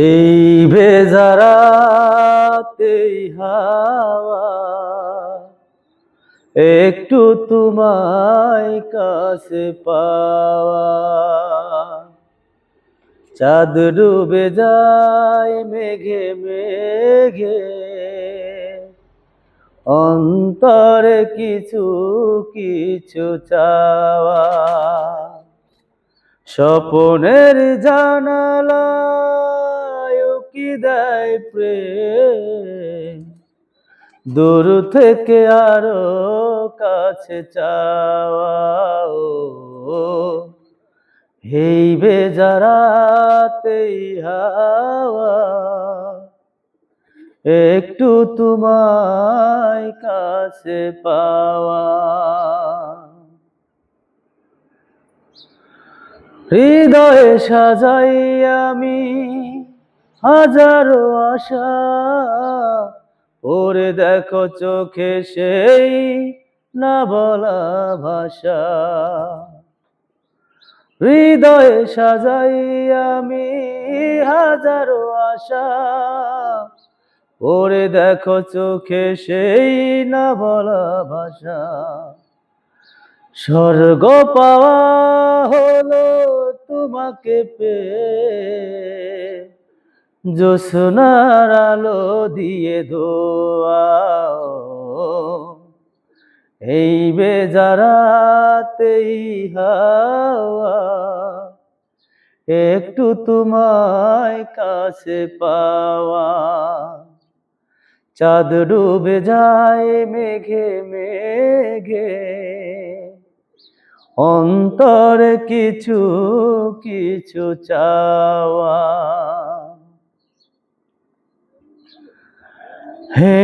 এই বেজারাতেই হাওয়া একটু তোমায় কাছে পাওয়া। চাঁদ ডুবে যায় মেঘে মেঘে, অন্তরে কিছু কিছু চাওয়া। স্বপনের জানালায় উকি দেয় প্রেম, দূর থেকে আরো কাছে চাওয়া। ও এই বেজারাতেই হাওয়া একটু তোমায় কাছে পাওয়া। হৃদয়ে সাজাই আমি হাজারো আশা, ওরে দেখো চোখে সেই না বলা ভাষা। হৃদয়ে সাজাই আমি হাজারো আশা, ওরে দেখো চোখে সেই না বলা ভাষা। স্বর্গ পাওয়া হলো তোমাকে পেয়ে, জ্যোৎস্নার আলো দিয়ে ধোয়া। এই বেজারাতেই হাওয়া একটু তোমায় কাছে পাওয়া। চাঁদ ডুবে যায় মেঘে মেঘে, অন্তরে কিছু কিছু চাওয়া। হে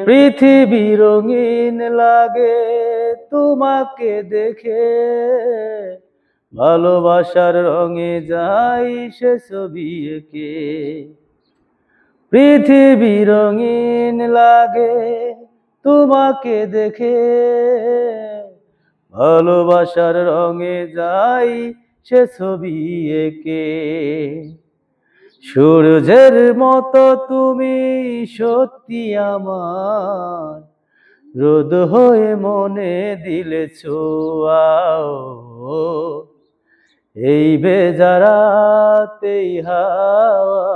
পৃথিবী রঙিন লাগে তোমাকে দেখে, ভালোবাসার রঙে যাই সে ছবি এঁকে। পৃথিবী রঙিন লাগে তোমাকে দেখে, ভালোবাসার রঙে যাই সে ছবি এঁকে। সূর্যের মতো তুমি সত্যি আমার, রোদ হয়ে মনে দিলে ছোঁয়া। এই বেজারাতেই হাওয়া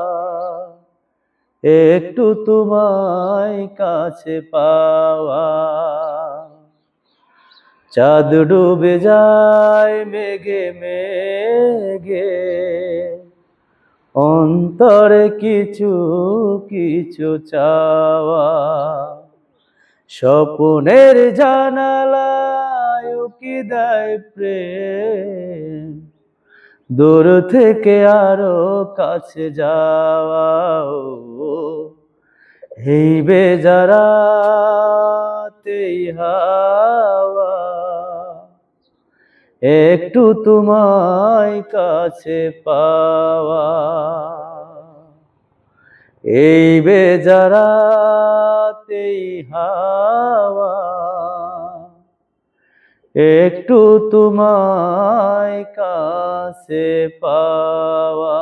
একটু তোমায় কাছে পাওয়া। চাঁদ ডুবে যায় মেঘে মেঘে, অন্তরে কিছু কিছু চাওয়া। স্বপনের জানালায় উকি দেয় প্রেম, দূর থেকে আরো কাছে যাওয়া। এই বেজারাতেই হাওয়া একটু তোমায় কাছে পাওয়া। এই বেজারাতেই হাওয়া একটু তোমায় কাছে পাওয়া।